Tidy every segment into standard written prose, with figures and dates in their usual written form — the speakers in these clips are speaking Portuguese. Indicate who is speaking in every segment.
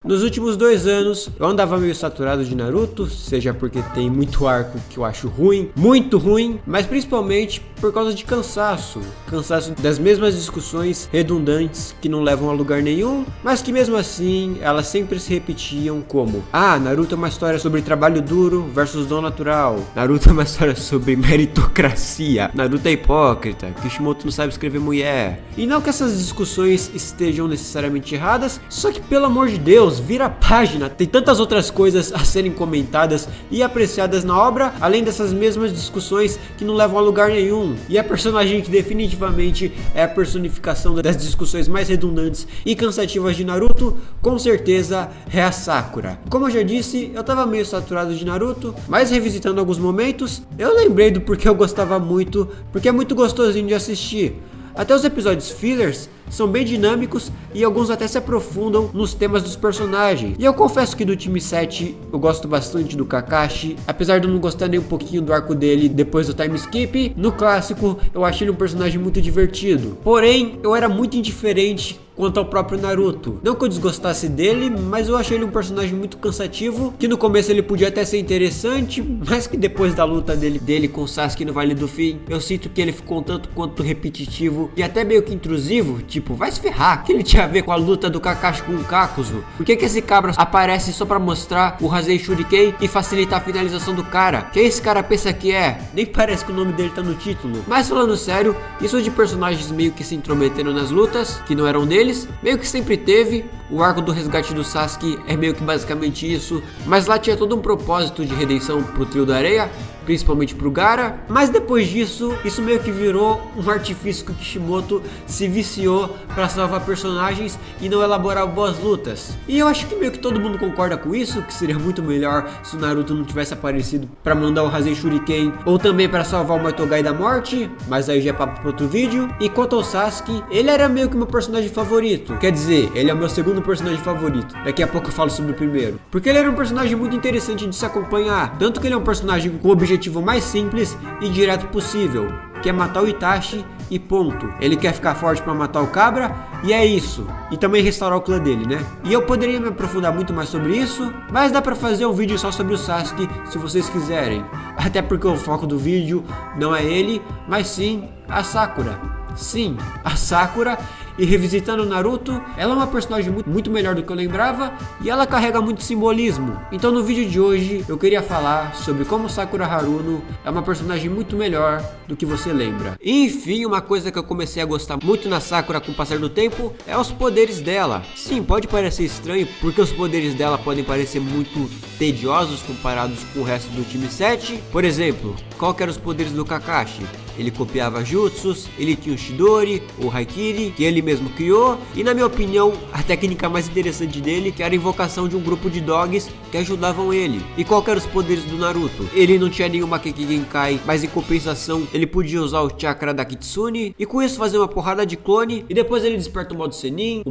Speaker 1: Nos últimos 2 anos, eu andava meio saturado de Naruto, seja porque tem muito arco que eu acho ruim, muito ruim, mas principalmente por causa de cansaço. Cansaço das mesmas discussões redundantes que não levam a lugar nenhum, mas que mesmo assim, elas sempre se repetiam como: ah, Naruto é uma história sobre trabalho duro versus dom natural. Naruto é uma história sobre meritocracia. Naruto é hipócrita. Kishimoto não sabe escrever mulher. E não que essas discussões estejam necessariamente erradas, só que pelo amor de Deus, vira a página. Tem tantas outras coisas a serem comentadas e apreciadas na obra, além dessas mesmas discussões que não levam a lugar nenhum. E a personagem que definitivamente é a personificação das discussões mais redundantes e cansativas de Naruto, com certeza é a Sakura. Como eu já disse, eu tava meio saturado de Naruto, mas revisitando alguns momentos, eu lembrei do porquê eu gostava muito, porque é muito gostosinho de assistir. Até os episódios fillers são bem dinâmicos e alguns até se aprofundam nos temas dos personagens. E eu confesso que do time 7 eu gosto bastante do Kakashi, apesar de eu não gostar nem um pouquinho do arco dele depois do time skip. No clássico eu achei ele um personagem muito divertido, porém eu era muito indiferente quanto ao próprio Naruto. Não que eu desgostasse dele, mas eu achei ele um personagem muito cansativo, que no começo ele podia até ser interessante, mas que depois da luta dele com Sasuke no Vale do Fim, eu sinto que ele ficou um tanto quanto repetitivo e até meio que intrusivo. Tipo, vai se ferrar, que ele tinha a ver com a luta do Kakashi com o Kakuzu? Por que esse cabra aparece só pra mostrar o Razei Shuriken e facilitar a finalização do cara? Quem esse cara pensa que é? Nem parece que o nome dele tá no título. Mas falando sério, isso de personagens meio que se intrometendo nas lutas, que não eram deles, meio que sempre teve. O arco do resgate do Sasuke é meio que basicamente isso, mas lá tinha todo um propósito de redenção pro trio da areia, principalmente pro Gaara. Mas depois disso, isso meio que virou um artifício que o Kishimoto se viciou para salvar personagens e não elaborar boas lutas. E eu acho que meio que todo mundo concorda com isso, que seria muito melhor se o Naruto não tivesse aparecido para mandar o Razei Shuriken ou também para salvar o Motogai da morte, mas aí já é papo para outro vídeo. E quanto ao Sasuke, ele era meio que meu personagem favorito, quer dizer, ele é o meu segundo personagem favorito. Daqui a pouco eu falo sobre o primeiro, porque ele era um personagem muito interessante de se acompanhar, tanto que ele é um personagem com o objetivo mais simples e direto possível, que é matar o Itachi e ponto. Ele quer ficar forte pra matar o cabra e é isso. E também restaurar o clã dele, né? E eu poderia me aprofundar muito mais sobre isso, mas dá pra fazer um vídeo só sobre o Sasuke se vocês quiserem. Até porque o foco do vídeo não é ele, mas sim a Sakura. Sim, a Sakura. E revisitando Naruto, ela é uma personagem muito melhor do que eu lembrava e ela carrega muito simbolismo. Então no vídeo de hoje eu queria falar sobre como Sakura Haruno é uma personagem muito melhor do que você lembra. E, enfim, uma coisa que eu comecei a gostar muito na Sakura com o passar do tempo é os poderes dela. Sim, pode parecer estranho porque os poderes dela podem parecer muito tediosos comparados com o resto do time 7. Por exemplo, qual que eram os poderes do Kakashi? Ele copiava jutsus, ele tinha o Chidori, o Haikiri, que ele mesmo criou, e na minha opinião, a técnica mais interessante dele, que era a invocação de um grupo de dogs que ajudavam ele. E qual que eram os poderes do Naruto? Ele não tinha nenhuma Kekkei Genkai, mas em compensação, ele podia usar o chakra da Kitsune, e com isso fazer uma porrada de clone, e depois ele desperta o modo Senin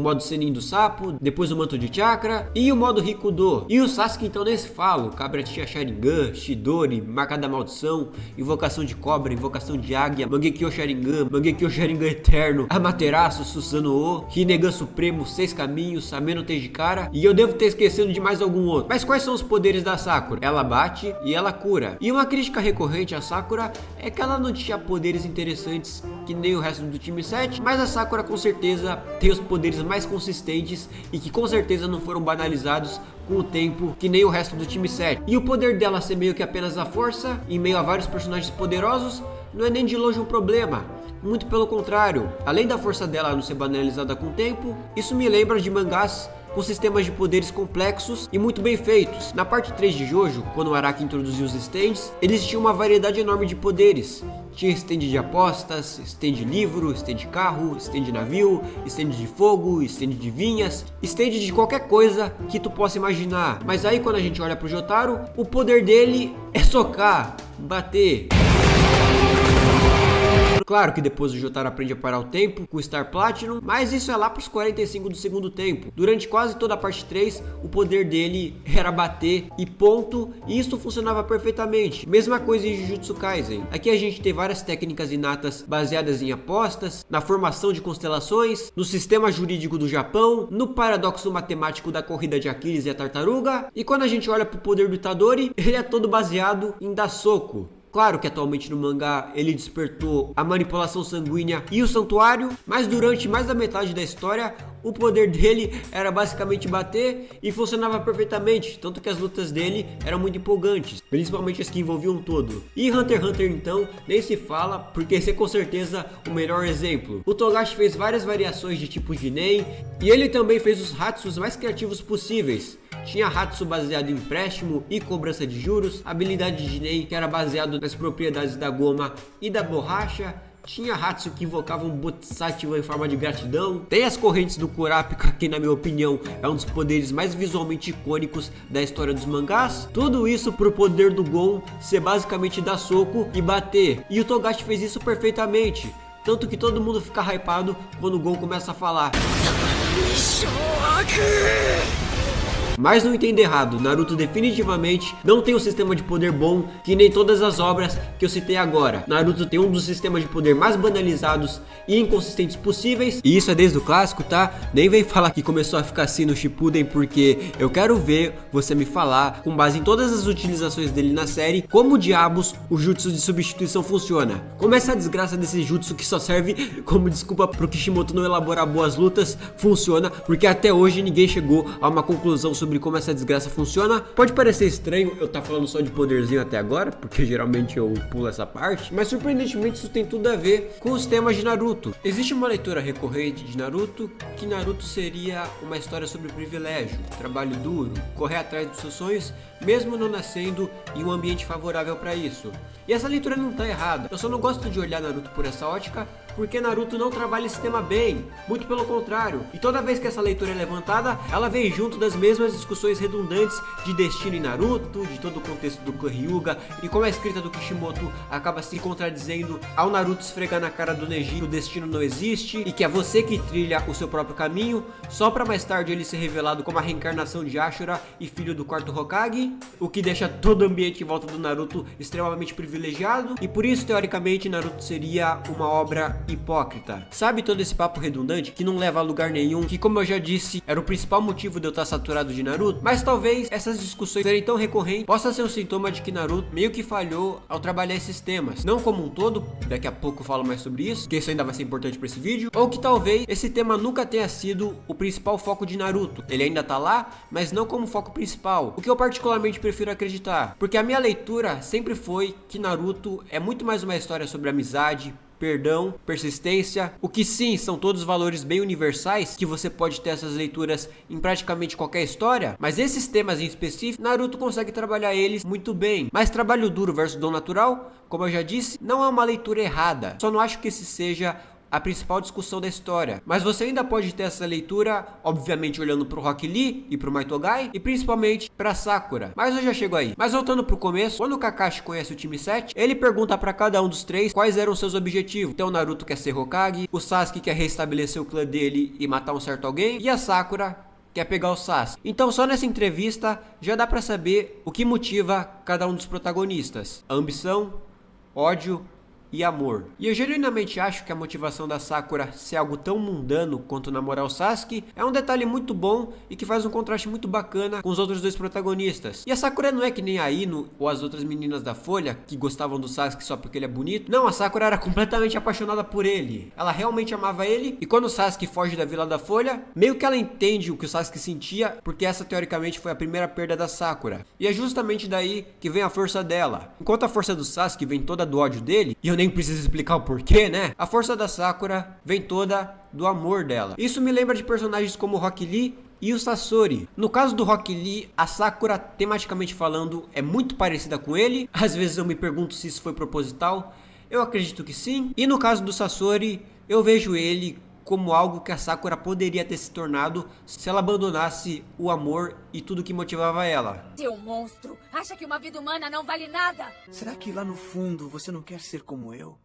Speaker 1: do sapo, depois o manto de chakra, e o modo Rikudo. E o Sasuke então nem se fala, o cabra tinha Sharingan, Chidori, marca da maldição, invocação de cobra, invocação de águia, Mangekyo Sharingan eterno, Amaterasu, Susanoo, Rinnegan Supremo, 6 caminhos, Sameno Tejikara, e eu devo ter esquecido de mais algum outro. Mas quais são os poderes da Sakura? Ela bate e ela cura. E uma crítica recorrente à Sakura é que ela não tinha poderes interessantes que nem o resto do time 7, mas a Sakura com certeza tem os poderes mais consistentes e que com certeza não foram banalizados com o tempo, que nem o resto do time 7. E o poder dela ser meio que apenas a força, em meio a vários personagens poderosos, não é nem de longe um problema. Muito pelo contrário, além da força dela não ser banalizada com o tempo, isso me lembra de mangás com sistemas de poderes complexos e muito bem feitos. Na parte 3 de Jojo, quando o Araki introduziu os stands, eles tinham uma variedade enorme de poderes. Tinha stand de apostas, stand de livro, stand de carro, stand de navio, stand de fogo, stand de vinhas, stand de qualquer coisa que tu possa imaginar. Mas aí quando a gente olha pro Jotaro, o poder dele é socar, bater. Claro que depois o Jotaro aprende a parar o tempo com o Star Platinum, mas isso é lá pros 45 do segundo tempo. Durante quase toda a parte 3, o poder dele era bater e ponto, e isso funcionava perfeitamente. Mesma coisa em Jujutsu Kaisen. Aqui a gente tem várias técnicas inatas baseadas em apostas, na formação de constelações, no sistema jurídico do Japão, no paradoxo matemático da corrida de Aquiles e a tartaruga, e quando a gente olha pro poder do Itadori, ele é todo baseado em dar soco. Claro que atualmente no mangá ele despertou a manipulação sanguínea e o santuário, mas durante mais da metade da história o poder dele era basicamente bater e funcionava perfeitamente, tanto que as lutas dele eram muito empolgantes, principalmente as que envolviam todo. E Hunter x Hunter então nem se fala, porque esse é com certeza o melhor exemplo. O Togashi fez várias variações de tipos de Nen, e ele também fez os Hatsus mais criativos possíveis. Tinha Hatsu baseado em empréstimo e cobrança de juros, habilidade de Nen que era baseado nas propriedades da goma e da borracha, tinha Hatsu que invocava um Bodhisattva em forma de gratidão, tem as correntes do Kurapika, que na minha opinião é um dos poderes mais visualmente icônicos da história dos mangás, tudo isso pro poder do Gon ser basicamente dar soco e bater, e o Togashi fez isso perfeitamente, tanto que todo mundo fica hypado quando o Gon começa a falar. Mas não entenda errado, Naruto definitivamente não tem um sistema de poder bom que nem todas as obras que eu citei agora. Naruto tem um dos sistemas de poder mais banalizados e inconsistentes possíveis, e isso é desde o clássico, tá? Nem vem falar que começou a ficar assim no Shippuden, porque eu quero ver você me falar, com base em todas as utilizações dele na série, como diabos o jutsu de substituição funciona. Como essa desgraça desse jutsu que só serve como desculpa pro Kishimoto não elaborar boas lutas funciona, porque até hoje ninguém chegou a uma conclusão sobre como essa desgraça funciona. Pode parecer estranho eu estar falando só de poderzinho até agora, porque geralmente eu pulo essa parte, mas surpreendentemente isso tem tudo a ver com os temas de Naruto. Existe uma leitura recorrente de Naruto, que Naruto seria uma história sobre privilégio, trabalho duro, correr atrás dos seus sonhos, mesmo não nascendo em um ambiente favorável para isso. E essa leitura não tá errada, eu só não gosto de olhar Naruto por essa ótica, porque Naruto não trabalha esse tema bem, muito pelo contrário. E toda vez que essa leitura é levantada, ela vem junto das mesmas discussões redundantes de destino em Naruto, de todo o contexto do Clã Hyuga, e como a escrita do Kishimoto acaba se contradizendo ao Naruto esfregar na cara do Neji que o destino não existe, e que é você que trilha o seu próprio caminho, só pra mais tarde ele ser revelado como a reencarnação de Ashura e filho do quarto Hokage, o que deixa todo o ambiente em volta do Naruto extremamente privilegiado, e por isso, teoricamente, Naruto seria uma obra hipócrita. Sabe todo esse papo redundante que não leva a lugar nenhum, que como eu já disse, era o principal motivo de eu estar saturado de Naruto? Mas talvez essas discussões serem tão recorrentes possa ser um sintoma de que Naruto meio que falhou ao trabalhar esses temas. Não como um todo, daqui a pouco eu falo mais sobre isso, que isso ainda vai ser importante para esse vídeo, ou que talvez esse tema nunca tenha sido o principal foco de Naruto. Ele ainda tá lá, mas não como foco principal, o que eu particularmente prefiro acreditar, porque a minha leitura sempre foi que Naruto é muito mais uma história sobre amizade, perdão, persistência, o que sim são todos valores bem universais, que você pode ter essas leituras em praticamente qualquer história, mas esses temas em específico, Naruto consegue trabalhar eles muito bem. Mas trabalho duro versus dom natural, como eu já disse, não é uma leitura errada, só não acho que esse seja a principal discussão da história, mas você ainda pode ter essa leitura, obviamente olhando pro Rock Lee e pro Maitogai, e principalmente pra Sakura, mas eu já chego aí. Mas voltando pro começo, quando o Kakashi conhece o time 7, ele pergunta pra cada um dos três quais eram seus objetivos. Então o Naruto quer ser Hokage, o Sasuke quer restabelecer o clã dele e matar um certo alguém, e a Sakura quer pegar o Sasuke. Então só nessa entrevista já dá pra saber o que motiva cada um dos protagonistas: ambição, ódio e amor. E eu genuinamente acho que a motivação da Sakura ser algo tão mundano quanto namorar o Sasuke é um detalhe muito bom e que faz um contraste muito bacana com os outros dois protagonistas. E a Sakura não é que nem a Ino ou as outras meninas da Folha que gostavam do Sasuke só porque ele é bonito. Não, a Sakura era completamente apaixonada por ele. Ela realmente amava ele, e quando o Sasuke foge da Vila da Folha, meio que ela entende o que o Sasuke sentia, porque essa teoricamente foi a primeira perda da Sakura. E é justamente daí que vem a força dela. Enquanto a força do Sasuke vem toda do ódio dele, e eu nem preciso explicar o porquê, né? A força da Sakura vem toda do amor dela. Isso me lembra de personagens como o Rock Lee e o Sasori. No caso do Rock Lee, a Sakura, tematicamente falando, é muito parecida com ele. Às vezes eu me pergunto se isso foi proposital. Eu acredito que sim. E no caso do Sasori, eu vejo ele como algo que a Sakura poderia ter se tornado se ela abandonasse o amor e tudo que motivava ela.
Speaker 2: Seu monstro! Acha que uma vida humana não vale nada?
Speaker 3: Será que lá no fundo você não quer ser como eu?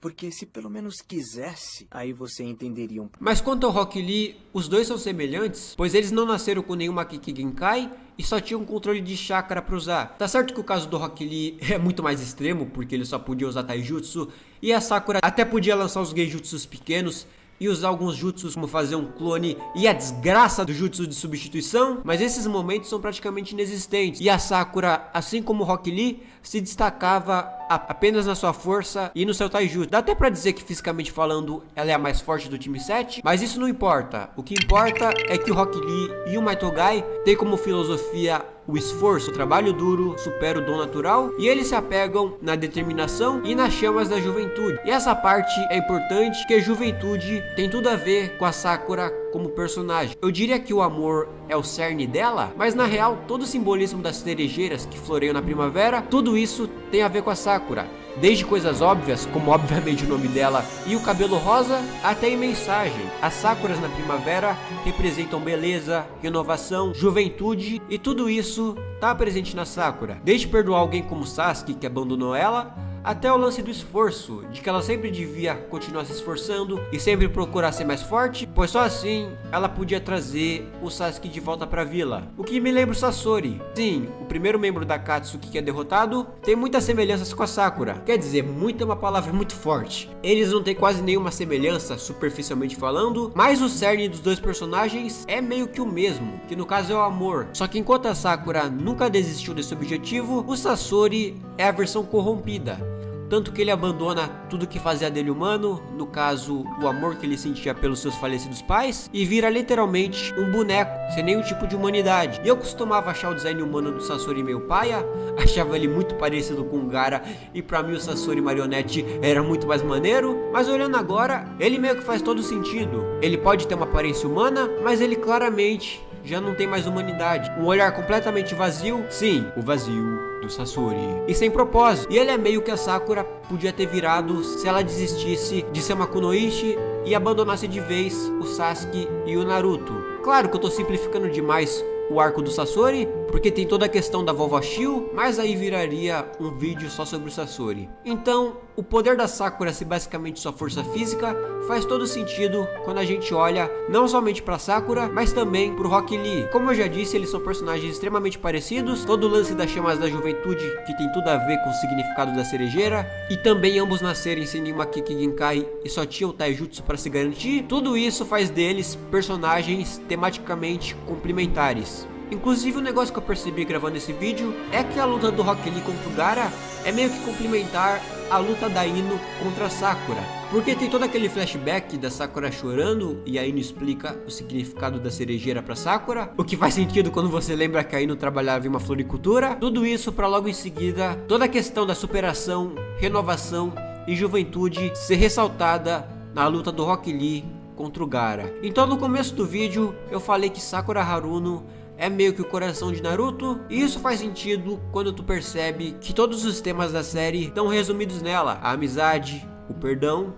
Speaker 2: Porque se pelo menos quisesse, aí você entenderia um pouco.
Speaker 1: Mas quanto ao Rock Lee, os dois são semelhantes, pois eles não nasceram com nenhuma Kiki Genkai e só tinham controle de chakra para usar. Tá certo que o caso do Rock Lee é muito mais extremo, porque ele só podia usar taijutsu, e a Sakura até podia lançar os geijutsus pequenos e usar alguns jutsus como fazer um clone e a desgraça do jutsu de substituição, mas esses momentos são praticamente inexistentes. E a Sakura, assim como o Rock Lee, se destacava apenas na sua força e no seu taijutsu. Dá até pra dizer que fisicamente falando ela é a mais forte do time 7, mas isso não importa. O que importa é que o Rock Lee e o Maitogai têm como filosofia o esforço, o trabalho duro supera o dom natural, e eles se apegam na determinação e nas chamas da juventude. E essa parte é importante, que a juventude tem tudo a ver com a Sakura como personagem. Eu diria que o amor é o cerne dela, mas na real todo o simbolismo das cerejeiras que floreiam na primavera, tudo isso tem a ver com a Sakura. Desde coisas óbvias, como obviamente o nome dela e o cabelo rosa, até em mensagem. As Sakuras na primavera representam beleza, renovação, juventude, e tudo isso tá presente na Sakura. Desde perdoar alguém como Sasuke, que abandonou ela, até o lance do esforço, de que ela sempre devia continuar se esforçando e sempre procurar ser mais forte, pois só assim ela podia trazer o Sasuke de volta pra vila. O que me lembra o Sasori. Sim, o primeiro membro da Akatsuki que é derrotado tem muitas semelhanças com a Sakura. Quer dizer, muito é uma palavra muito forte. Eles não têm quase nenhuma semelhança, superficialmente falando, mas o cerne dos dois personagens é meio que o mesmo, que no caso é o amor. Só que enquanto a Sakura nunca desistiu desse objetivo, o Sasori é a versão corrompida. Tanto que ele abandona tudo que fazia dele humano, no caso, o amor que ele sentia pelos seus falecidos pais, e vira literalmente um boneco, sem nenhum tipo de humanidade. E eu costumava achar o design humano do Sasori meio paia, achava ele muito parecido com o Gaara, e pra mim o Sasori marionete era muito mais maneiro, mas olhando agora, ele meio que faz todo sentido. Ele pode ter uma aparência humana, mas ele claramente já não tem mais humanidade. Um olhar completamente vazio, sim, o vazio do Sasori, e sem propósito. E ele é meio que a Sakura podia ter virado se ela desistisse de ser uma kunoichi e abandonasse de vez o Sasuke e o Naruto. Claro que eu tô simplificando demais o arco do Sasori, porque tem toda a questão da vovó Shio, mas aí viraria um vídeo só sobre o Sasori. Então, o poder da Sakura ser basicamente sua força física faz todo sentido quando a gente olha não somente pra Sakura, mas também pro Rock Lee. Como eu já disse, eles são personagens extremamente parecidos, todo o lance das chamas da juventude que tem tudo a ver com o significado da cerejeira, e também ambos nascerem sem nenhuma Kiki Genkai e só tinham o taijutsu para se garantir. Tudo isso faz deles personagens tematicamente complementares. Inclusive, o negócio que eu percebi gravando esse vídeo é que a luta do Rock Lee contra o Gaara é meio que complementar a luta da Ino contra a Sakura, porque tem todo aquele flashback da Sakura chorando e a Ino explica o significado da cerejeira pra Sakura, o que faz sentido quando você lembra que a Ino trabalhava em uma floricultura. Tudo isso pra logo em seguida toda a questão da superação, renovação e juventude ser ressaltada na luta do Rock Lee contra o Gaara. Então no começo do vídeo eu falei que Sakura Haruno é meio que o coração de Naruto, e isso faz sentido quando tu percebe que todos os temas da série estão resumidos nela: a amizade, o perdão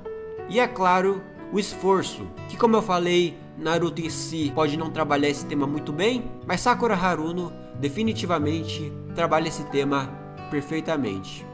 Speaker 1: e, é claro, o esforço, que, como eu falei, Naruto em si pode não trabalhar esse tema muito bem, mas Sakura Haruno definitivamente trabalha esse tema perfeitamente.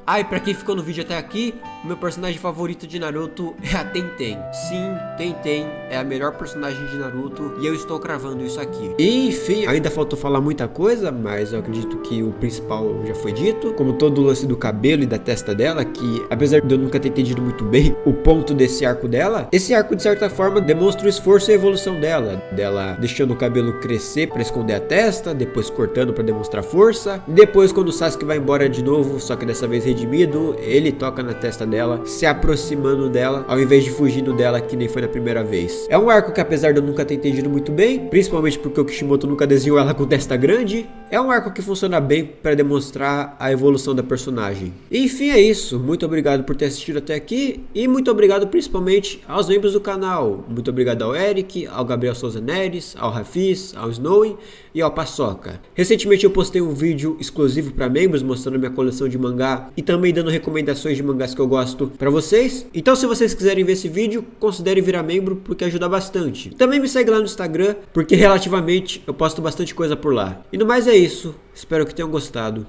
Speaker 1: Ah, e pra quem ficou no vídeo até aqui, o meu personagem favorito de Naruto é a Tenten. Sim, Tenten é a melhor personagem de Naruto e eu estou cravando isso aqui. E, enfim, ainda faltou falar muita coisa, mas eu acredito que o principal já foi dito. Como todo o lance do cabelo e da testa dela, que apesar de eu nunca ter entendido muito bem o ponto desse arco dela, esse arco de certa forma demonstra o esforço e a evolução dela. Dela deixando o cabelo crescer pra esconder a testa, depois cortando pra demonstrar força. Depois quando o Sasuke vai embora de novo, só que dessa vez redimido, ele toca na testa dela, se aproximando dela, ao invés de fugindo dela, que nem foi na primeira vez. É um arco que, apesar de eu nunca ter entendido muito bem, principalmente porque o Kishimoto nunca desenhou ela com testa grande, é um arco que funciona bem para demonstrar a evolução da personagem. E, enfim, é isso. Muito obrigado por ter assistido até aqui, e muito obrigado principalmente aos membros do canal. Muito obrigado ao Eric, ao Gabriel Souza Neres, ao Rafis, ao Snowy e ao Paçoca. Recentemente eu postei um vídeo exclusivo para membros mostrando minha coleção de mangá e também dando recomendações de mangás que eu gosto para vocês. Então, se vocês quiserem ver esse vídeo, considere virar membro, porque ajuda bastante. Também me segue lá no Instagram, porque relativamente eu posto bastante coisa por lá. E no mais é isso. Espero que tenham gostado.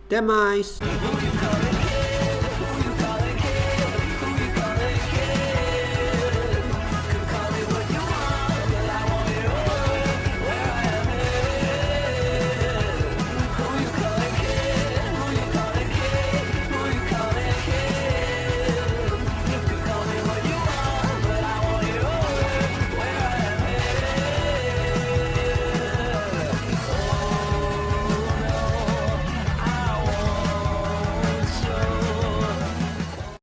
Speaker 1: Até mais!